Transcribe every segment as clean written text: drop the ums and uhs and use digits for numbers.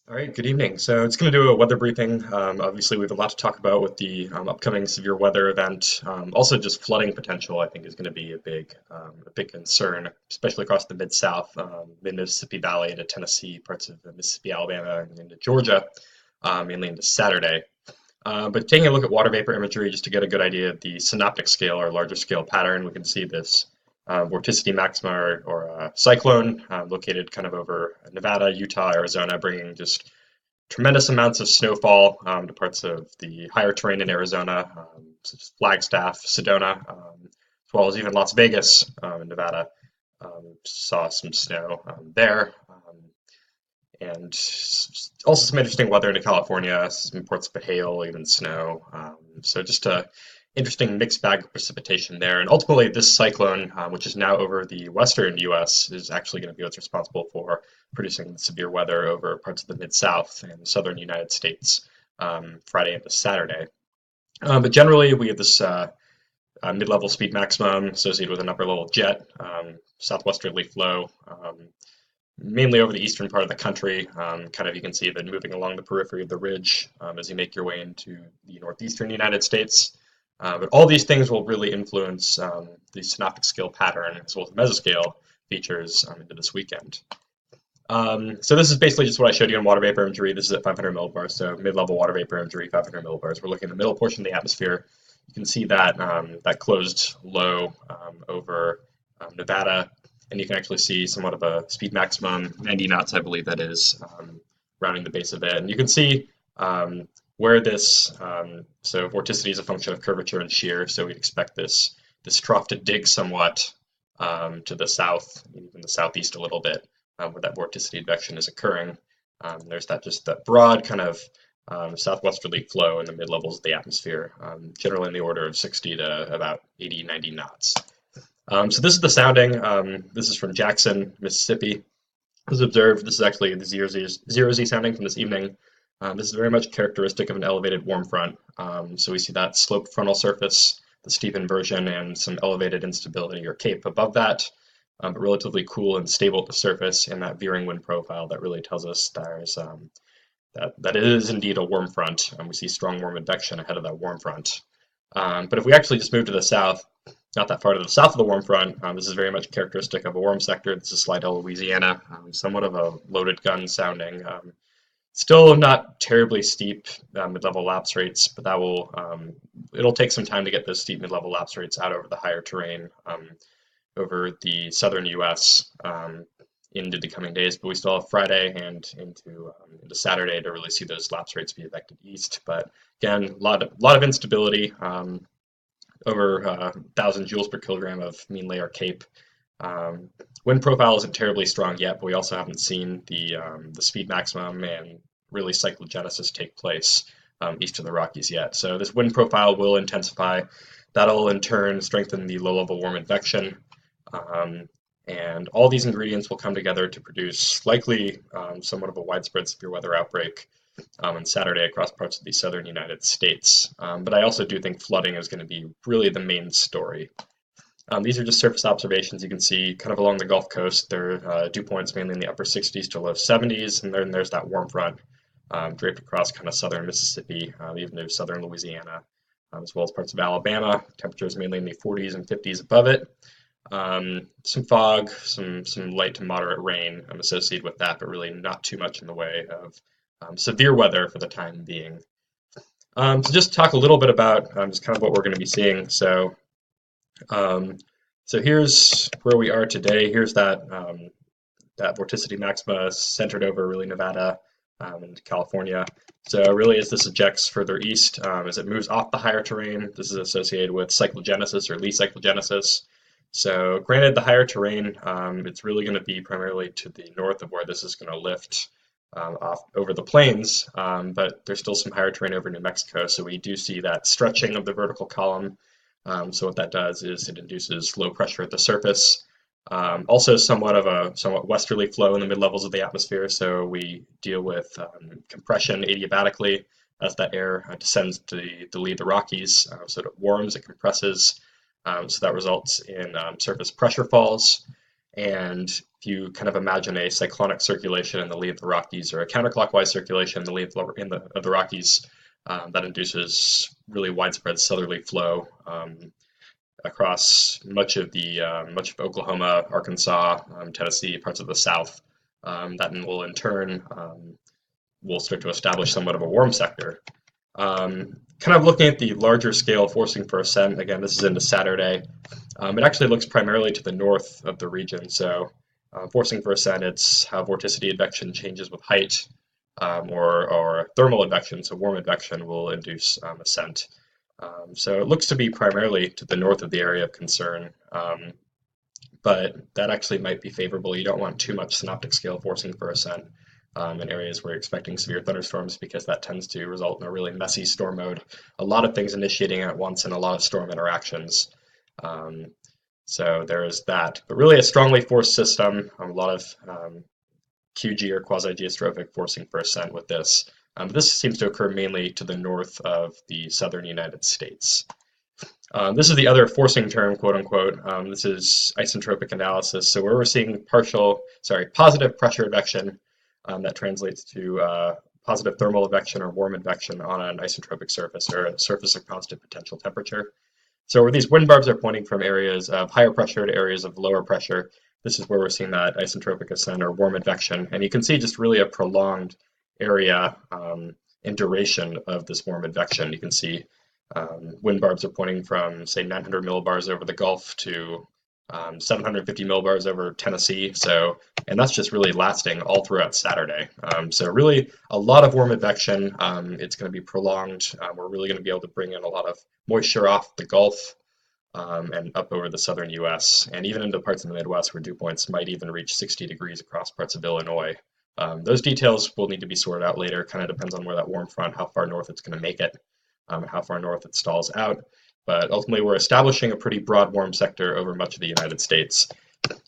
All right, good evening. So it's going to do a weather briefing. Obviously, we have a lot to talk about with the upcoming severe weather event. Also, just flooding potential, I think, is going to be a big concern, especially across the mid-South, mid-Mississippi Valley into Tennessee, parts of Mississippi, Alabama, and into Georgia, mainly into Saturday. But taking a look at water vapor imagery, just to get a good idea of the synoptic scale or larger scale pattern, we can see this vorticity maxima or cyclone located kind of over Nevada, Utah, Arizona, bringing just tremendous amounts of snowfall to parts of the higher terrain in Arizona, such as Flagstaff, Sedona, as well as even Las Vegas in Nevada. Saw some snow there. And also some interesting weather into California, some reports of hail, even snow. So just a interesting mixed bag of precipitation there. And ultimately, this cyclone, which is now over the western U.S., is actually going to be what's responsible for producing severe weather over parts of the mid-South and southern United States Friday into Saturday. But generally, we have this mid-level speed maximum associated with an upper-level jet, southwesterly flow, mainly over the eastern part of the country. Kind of you can see that moving along the periphery of the ridge as you make your way into the northeastern United States. But all these things will really influence the synoptic scale pattern as well as the mesoscale features into this weekend. So this is basically just what I showed you in water vapor imagery. This is at 500 millibars, so mid-level water vapor imagery, 500 millibars. We're looking at the middle portion of the atmosphere. You can see that that closed low over Nevada, and you can actually see somewhat of a speed maximum, 90 knots, I believe that is, rounding the base of it. And you can see where this, so vorticity is a function of curvature and shear, so we'd expect this trough to dig somewhat to the south, even the southeast a little bit, where that vorticity advection is occurring. There's that broad kind of southwesterly flow in the mid levels of the atmosphere, generally in the order of 60 to about 80, 90 knots. So this is the sounding. This is from Jackson, Mississippi. As observed, this is actually the zero Z sounding from this evening. This is very much characteristic of an elevated warm front. So we see that sloped frontal surface, the steep inversion, and some elevated instability or cape above that, but relatively cool and stable at the surface, and that veering wind profile that really tells us there's that it is indeed a warm front, and we see strong warm advection ahead of that warm front. But if we actually just move to the south, not that far to the south of the warm front, this is very much characteristic of a warm sector. This is Slidell, Louisiana, somewhat of a loaded gun sounding. Still not terribly steep mid-level lapse rates, but that will it'll take some time to get those steep mid-level lapse rates out over the higher terrain over the southern U.S. Into the coming days. But we still have Friday and into Saturday to really see those lapse rates be affected east. But again, a lot of instability. Over 1,000 joules per kilogram of mean layer CAPE. Wind profile isn't terribly strong yet, but we also haven't seen the speed maximum and really cyclogenesis take place east of the Rockies yet. So this wind profile will intensify. That'll in turn strengthen the low-level warm advection. And all these ingredients will come together to produce likely somewhat of a widespread severe weather outbreak on Saturday across parts of the southern United States. But I also do think flooding is going to be really the main story. These are just surface observations you can see kind of along the Gulf Coast. There are dew points mainly in the upper 60s to low 70s, and then there's that warm front draped across kind of southern Mississippi, even to southern Louisiana, as well as parts of Alabama. Temperatures mainly in the 40s and 50s above it. Some fog, some light to moderate rain associated with that, but really not too much in the way of severe weather for the time being. So just talk a little bit about just kind of what we're going to be seeing. So here's where we are today. Here's that vorticity maxima centered over really Nevada and California. So really as this ejects further east, as it moves off the higher terrain, this is associated with cyclogenesis or Lee cyclogenesis. So granted the higher terrain, it's really going to be primarily to the north of where this is going to lift off over the plains, but there's still some higher terrain over New Mexico, so we do see that stretching of the vertical column. So what that does is it induces low pressure at the surface. Also somewhat westerly flow in the mid-levels of the atmosphere, so we deal with compression adiabatically as that air descends to lead the Rockies. So it warms, it compresses, so that results in surface pressure falls. And if you kind of imagine a cyclonic circulation in the lee of the Rockies or a counterclockwise circulation in the lee of the Rockies, that induces really widespread southerly flow across much of Oklahoma, Arkansas, Tennessee, parts of the South. That will in turn will start to establish somewhat of a warm sector. Kind of looking at the larger scale forcing for ascent, again, this is into Saturday. It actually looks primarily to the north of the region. So forcing for ascent, it's how vorticity advection changes with height, or thermal advection, so warm advection will induce ascent. So it looks to be primarily to the north of the area of concern, but that actually might be favorable. You don't want too much synoptic scale forcing for ascent in areas where you're expecting severe thunderstorms, because that tends to result in a really messy storm mode. A lot of things initiating at once and a lot of storm interactions. So there is that. But really a strongly forced system, a lot of QG or quasi-geostrophic forcing for ascent with this. This seems to occur mainly to the north of the southern United States. This is the other forcing term, quote unquote. This is isentropic analysis. So where we're seeing positive pressure advection, that translates to positive thermal advection or warm advection on an isentropic surface or a surface of constant potential temperature. So where these wind barbs are pointing from areas of higher pressure to areas of lower pressure, this is where we're seeing that isentropic ascent or warm advection. And you can see just really a prolonged area and duration of this warm advection. You can see wind barbs are pointing from, say, 900 millibars over the Gulf to 750 millibars over Tennessee. So, and that's just really lasting all throughout Saturday. So really a lot of warm advection. It's going to be prolonged. We're really going to be able to bring in a lot of moisture off the Gulf and up over the southern U.S. and even into parts of the Midwest where dew points might even reach 60 degrees across parts of Illinois. Those details will need to be sorted out later. Kind of depends on where that warm front, how far north it's going to make it, how far north it stalls out. But ultimately, we're establishing a pretty broad warm sector over much of the United States.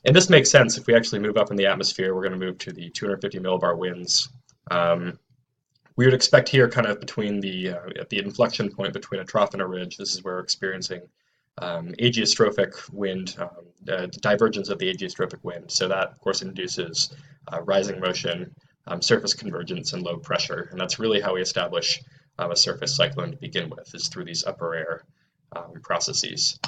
And this makes sense. If we actually move up in the atmosphere, we're going to move to the 250 millibar winds. We would expect here kind of between at the inflection point between a trough and a ridge, this is where we're experiencing ageostrophic wind, the divergence of the ageostrophic wind. So that, of course, induces rising motion, surface convergence, and low pressure. And that's really how we establish a surface cyclone to begin with, is through these upper air processes.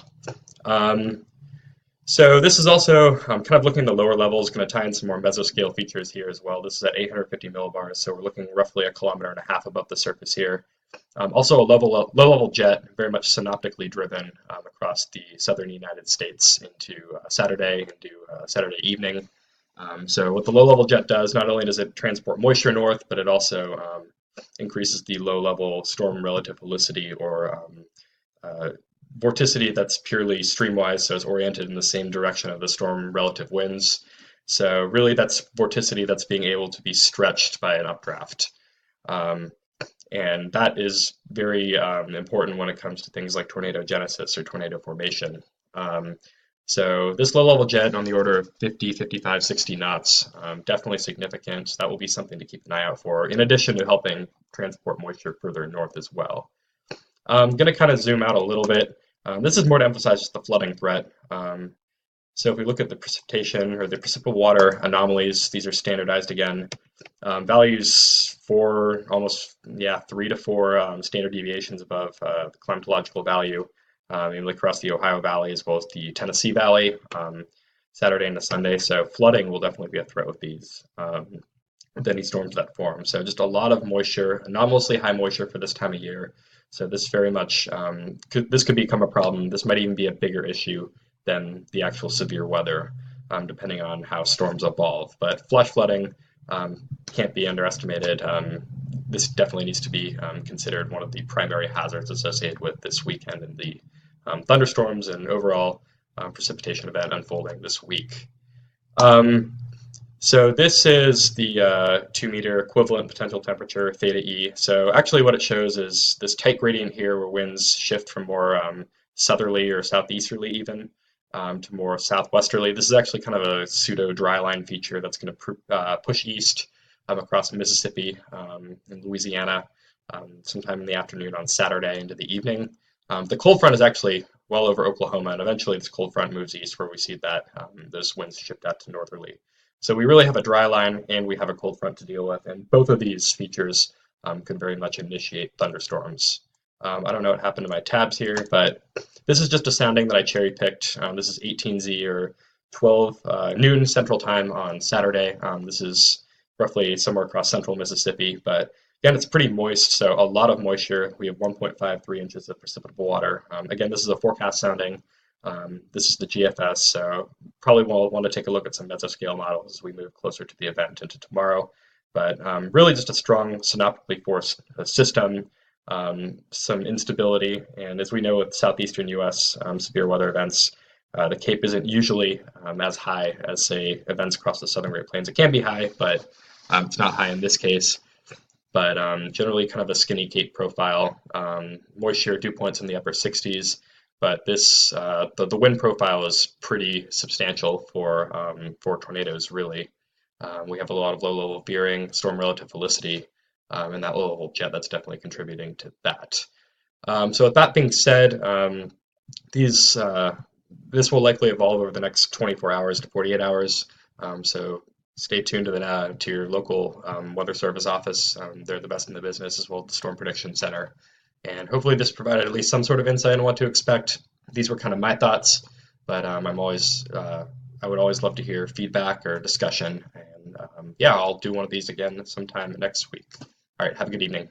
So this is also kind of looking at the lower levels, going to tie in some more mesoscale features here as well. This is at 850 millibars, so we're looking roughly 1.5 kilometers above the surface here. Also a low-level jet, very much synoptically driven across the southern United States into Saturday evening. So what the low-level jet does, not only does it transport moisture north, but it also increases the low-level storm relative helicity, or vorticity that's purely streamwise, so it's oriented in the same direction of the storm relative winds. So really that's vorticity that's being able to be stretched by an updraft. And that is very important when it comes to things like tornado genesis or tornado formation. So this low-level jet on the order of 50, 55, 60 knots, definitely significant. That will be something to keep an eye out for, in addition to helping transport moisture further north as well. I'm going to kind of zoom out a little bit. This is more to emphasize just the flooding threat. So if we look at the precipitation or the precipitable water anomalies, these are standardized again. Values for almost 3 to 4 standard deviations above the climatological value, across the Ohio Valley as well as the Tennessee Valley, Saturday into Sunday. So flooding will definitely be a threat with these, with any storms that form. So just a lot of moisture, anomalously high moisture for this time of year. So this very much, this could become a problem. This might even be a bigger issue than the actual severe weather, depending on how storms evolve. But flash flooding can't be underestimated. This definitely needs to be considered one of the primary hazards associated with this weekend and the thunderstorms and overall precipitation event unfolding this week. So this is the 2-meter equivalent potential temperature, theta E. So actually what it shows is this tight gradient here where winds shift from more southerly or southeasterly even to more southwesterly. This is actually kind of a pseudo dry line feature that's going to push east across Mississippi and Louisiana sometime in the afternoon on Saturday into the evening. The cold front is actually well over Oklahoma, and eventually this cold front moves east where we see that those winds shift out to northerly. So we really have a dry line and we have a cold front to deal with, and both of these features could very much initiate thunderstorms. I don't know what happened to my tabs here, but this is just a sounding that I cherry picked. This is 18Z or 12 noon Central Time on Saturday. This is roughly somewhere across central Mississippi, but again, it's pretty moist, so a lot of moisture. We have 1.53 inches of precipitable water. Again, this is a forecast sounding. This is the GFS, so probably will want to take a look at some mesoscale models as we move closer to the event into tomorrow. But really just a strong synoptically forced system, some instability, and as we know with southeastern U.S. Severe weather events, the Cape isn't usually as high as, say, events across the southern Great Plains. It can be high, but it's not high in this case. But generally kind of a skinny Cape profile, moisture dew points in the upper 60s. But this the wind profile is pretty substantial for tornadoes. Really, we have a lot of low-level veering, storm relative velocity, and that low-level jet that's definitely contributing to that. So with that being said, these this will likely evolve over the next 24 hours to 48 hours. So stay tuned to your local weather service office. They're the best in the business, as well as the Storm Prediction Center. And hopefully this provided at least some sort of insight on what to expect. These were kind of my thoughts, but I would always love to hear feedback or discussion. And yeah, I'll do one of these again sometime next week. All right, have a good evening.